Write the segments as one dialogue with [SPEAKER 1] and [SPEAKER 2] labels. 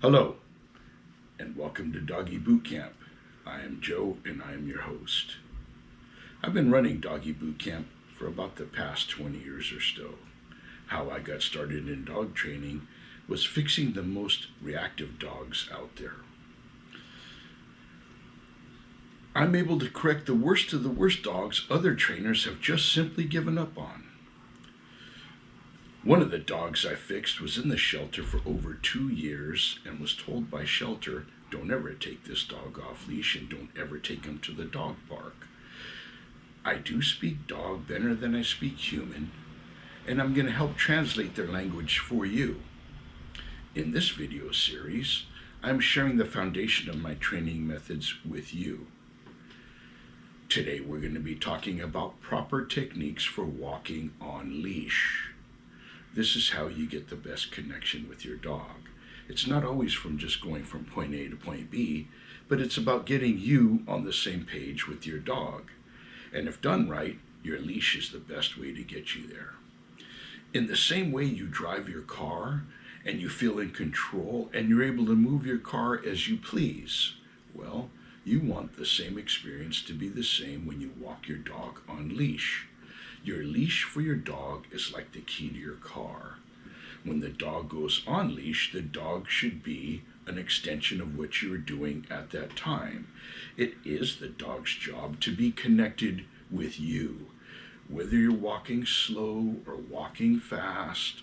[SPEAKER 1] Hello, and welcome to Doggy Boot Camp. I am Joe, and I am your host. I've been running Doggy Boot Camp for about the past 20 years or so. How I got started in dog training was fixing the most reactive dogs out there. I'm able to correct the worst of the worst dogs other trainers have just simply given up on. One of the dogs I fixed was in the shelter for over 2 years and was told by shelter, don't ever take this dog off leash and don't ever take him to the dog park. I do speak dog better than I speak human, and I'm going to help translate their language for you. In this video series, I'm sharing the foundation of my training methods with you. Today we're going to be talking about proper techniques for walking on leash. This is how you get the best connection with your dog. It's not always from just going from point A to point B, but it's about getting you on the same page with your dog. And if done right, your leash is the best way to get you there. In the same way you drive your car and you feel in control and you're able to move your car as you please, well, you want the same experience to be the same when you walk your dog on leash. Your leash for your dog is like the key to your car. When the dog goes on leash, the dog should be an extension of what you're doing at that time. It is the dog's job to be connected with you. Whether you're walking slow or walking fast,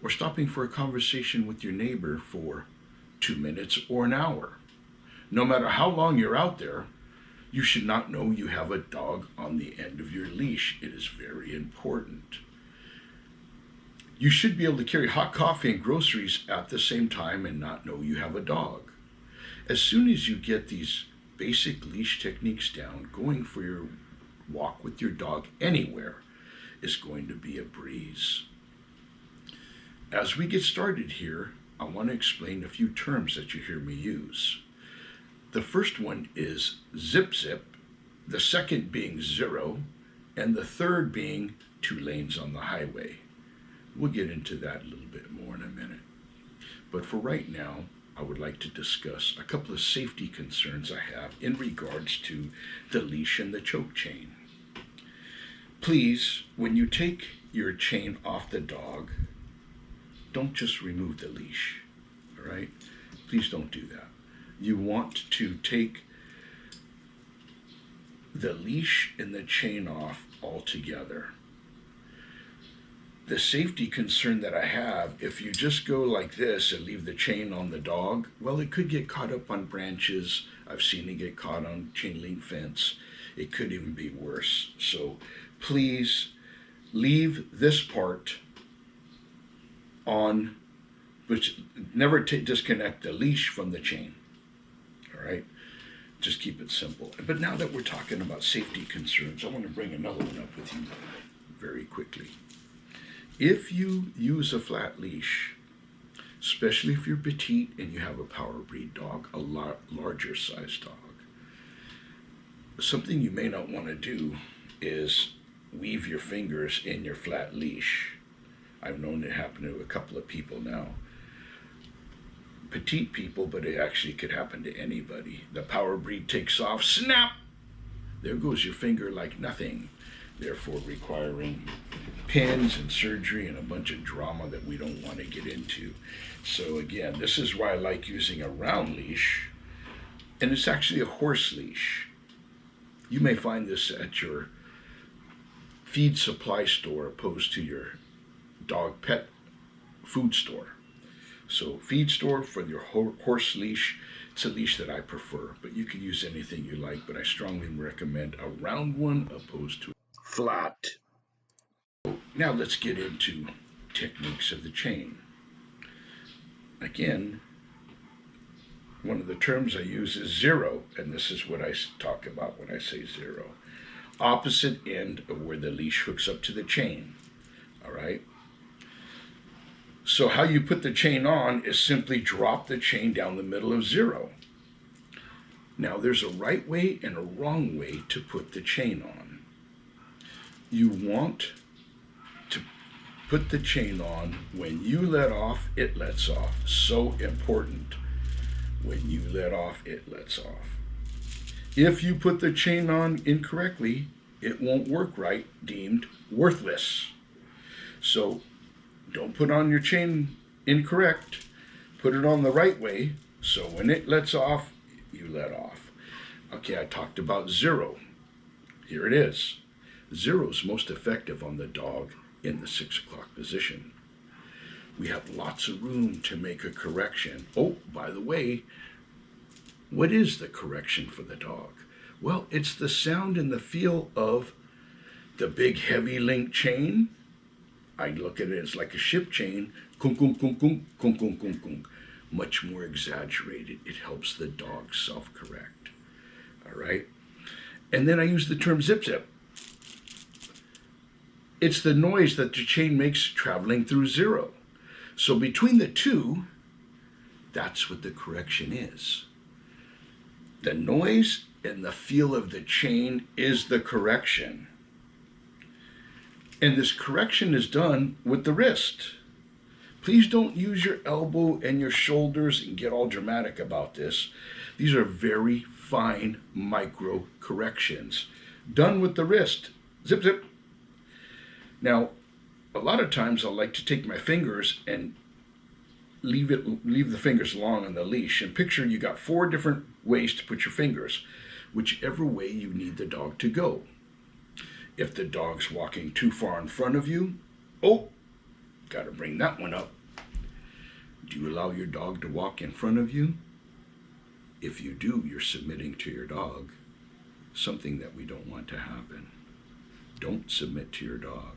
[SPEAKER 1] or stopping for a conversation with your neighbor for 2 minutes or an hour. No matter how long you're out there, you should not know you have a dog on the end of your leash. It is very important. You should be able to carry hot coffee and groceries at the same time and not know you have a dog. As soon as you get these basic leash techniques down, going for your walk with your dog anywhere is going to be a breeze. As we get started here, I want to explain a few terms that you hear me use. The first one is zip, the second being zero, and the third being 2 lanes on the highway. We'll get into that a little bit more in a minute. But for right now, I would like to discuss a couple of safety concerns I have in regards to the leash and the choke chain. Please, when you take your chain off the dog, don't just remove the leash, all right? Please don't do that. You want to take the leash and the chain off altogether. The safety concern that I have, if you just go like this and leave the chain on the dog, well, it could get caught up on branches. I've seen it get caught on chain link fence. It could even be worse. So please leave this part on, which never disconnect the leash from the chain. All right, just keep it simple. But now that we're talking about safety concerns, I want to bring another one up with you very quickly. If you use a flat leash, especially if you're petite and you have a power breed dog, a larger size dog, something you may not want to do is weave your fingers in your flat leash. I've known it happen to a couple of people now. Petite people, but it actually could happen to anybody. The power breed takes off, snap! There goes your finger like nothing, therefore requiring pins and surgery and a bunch of drama that we don't want to get into. So again, this is why I like using a round leash, and it's actually a horse leash. You may find this at your feed supply store opposed to your dog pet food store. So feed store for your horse leash, it's a leash that I prefer, but you can use anything you like, but I strongly recommend a round one opposed to flat. Now let's get into techniques of the chain. Again, one of the terms I use is zero, and this is what I talk about when I say zero. Opposite end of where the leash hooks up to the chain, all right? So how you put the chain on is simply drop the chain down the middle of zero. Now there's a right way and a wrong way to put the chain on. You want to put the chain on. When you let off, it lets off. So important. When you let off, it lets off. If you put the chain on incorrectly, it won't work right, deemed worthless. So don't put on your chain incorrect. Put it on the right way, so when it lets off, you let off. Okay, I talked about zero. Here it is. Zero is most effective on the dog in the 6 o'clock position. We have lots of room to make a correction. Oh, by the way, what is the correction for the dog? Well, it's the sound and the feel of the big heavy link chain. I look at it as like a ship chain. Kung, kung, kung, kung, kung, kung, kung, kung. Much more exaggerated. It helps the dog self-correct. All right? And then I use the term zip zip. It's the noise that the chain makes traveling through zero. So between the two, that's what the correction is. The noise and the feel of the chain is the correction. And this correction is done with the wrist. Please don't use your elbow and your shoulders and get all dramatic about this. These are very fine micro corrections done with the wrist. Zip, zip. Now, a lot of times I like to take my fingers and leave the fingers long on the leash, and picture you got 4 different ways to put your fingers, whichever way you need the dog to go. If the dog's walking too far in front of you, oh, got to bring that one up. Do you allow your dog to walk in front of you? If you do, you're submitting to your dog, something that we don't want to happen. Don't submit to your dog.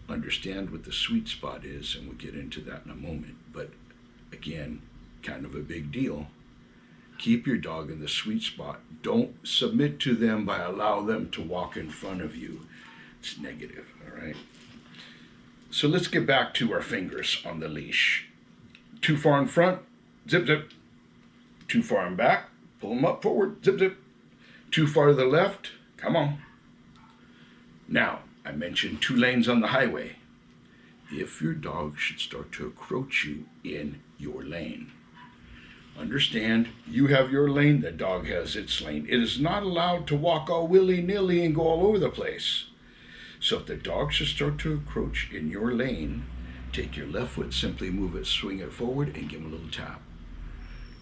[SPEAKER 1] Understand what the sweet spot is, and we'll get into that in a moment. But again, kind of a big deal. Keep your dog in the sweet spot. Don't submit to them by allow them to walk in front of you. It's negative, all right? So let's get back to our fingers on the leash. Too far in front, zip, zip. Too far in back, pull them up forward, zip, zip. Too far to the left, come on. Now, I mentioned 2 lanes on the highway. If your dog should start to approach you in your lane, understand you have your lane, the dog has its lane. It is not allowed to walk all willy-nilly and go all over the place. So if the dog should start to approach in your lane, take your left foot, simply move it, swing it forward, and give him a little tap.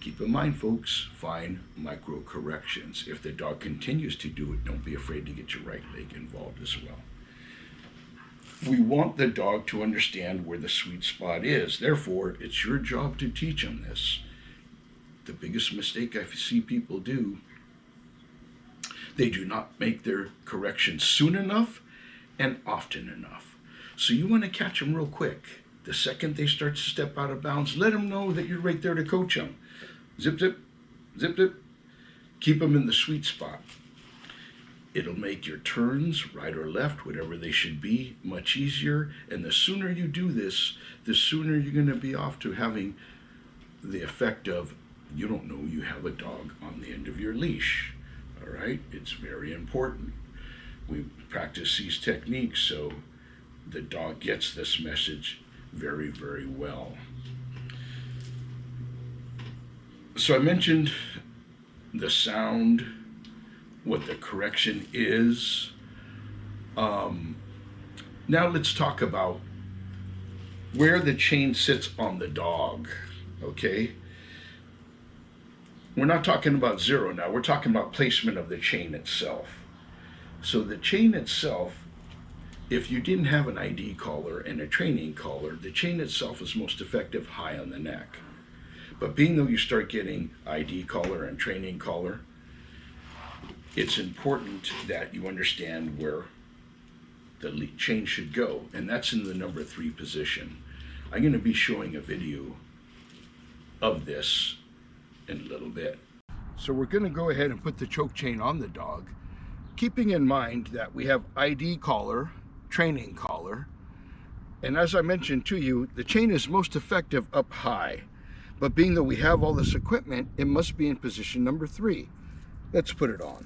[SPEAKER 1] Keep in mind, folks, fine micro corrections. If the dog continues to do it, don't be afraid to get your right leg involved as well. We want the dog to understand where the sweet spot is. Therefore, it's your job to teach them this. The biggest mistake I see people do, they do not make their corrections soon enough and often enough. So you want to catch them real quick. The second they start to step out of bounds, let them know that you're right there to coach them. Zip, zip, zip, zip. Keep them in the sweet spot. It'll make your turns, right or left, whatever they should be, much easier. And the sooner you do this, the sooner you're going to be off to having the effect of you don't know you have a dog on the end of your leash. All right? It's very important. We practice these techniques so the dog gets this message very, very well. So I mentioned the sound, what the correction is. Now let's talk about where the chain sits on the dog, okay? We're not talking about zero now, we're talking about placement of the chain itself. So the chain itself, if you didn't have an ID collar and a training collar, the chain itself is most effective high on the neck. But being though you start getting ID collar and training collar, it's important that you understand where the chain should go, and that's in the number 3 position. I'm going to be showing a video of this in a little bit. So we're going to go ahead and put the choke chain on the dog, keeping in mind that we have ID collar, training collar, and as I mentioned to you, the chain is most effective up high. But being that we have all this equipment, it must be in position number 3. Let's put it on.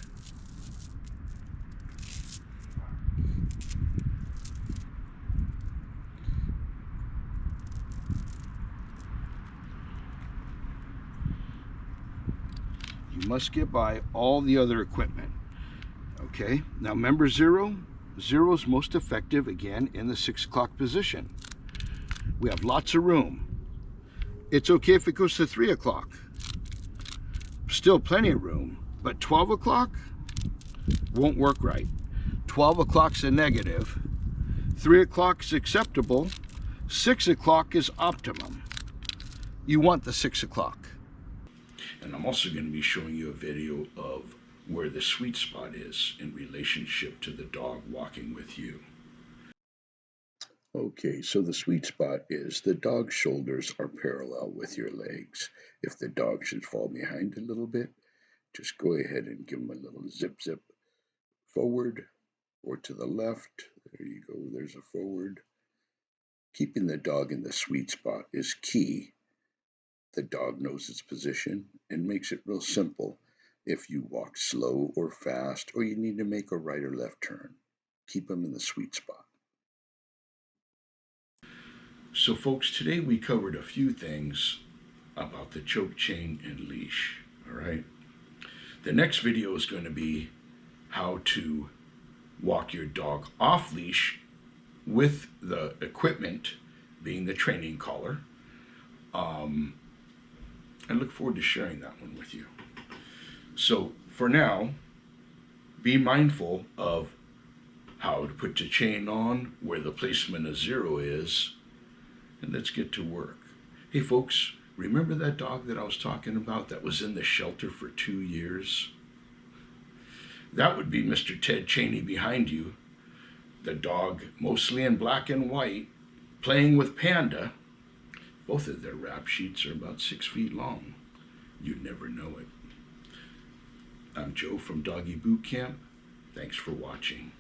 [SPEAKER 1] You must get by all the other equipment. Okay, now remember zero? Zero is most effective, again, in the 6 o'clock position. We have lots of room. It's okay if it goes to 3 o'clock. Still plenty of room, but 12 o'clock won't work right. 12 o'clock's a negative. 3 o'clock is acceptable. 6 o'clock is optimum. You want the 6 o'clock. And I'm also going to be showing you a video of where the sweet spot is in relationship to the dog walking with you.
[SPEAKER 2] Okay, so the sweet spot is the dog's shoulders are parallel with your legs. If the dog should fall behind a little bit, just go ahead and give him a little zip zip forward or to the left. There you go, there's a forward. Keeping the dog in the sweet spot is key. The dog knows its position and makes it real simple. If you walk slow or fast, or you need to make a right or left turn, keep them in the sweet spot.
[SPEAKER 1] So folks, today we covered a few things about the choke chain and leash, all right? The next video is going to be how to walk your dog off leash with the equipment being the training collar. I look forward to sharing that one with you. So for now, be mindful of how to put the chain on, where the placement of zero is, and let's get to work. Hey folks, remember that dog that I was talking about that was in the shelter for 2 years? That would be Mr. Ted Cheney behind you. The dog, mostly in black and white, playing with Panda. Both of their rap sheets are about 6 feet long. You'd never know it. I'm Joe from Doggy Boot Camp. Thanks for watching.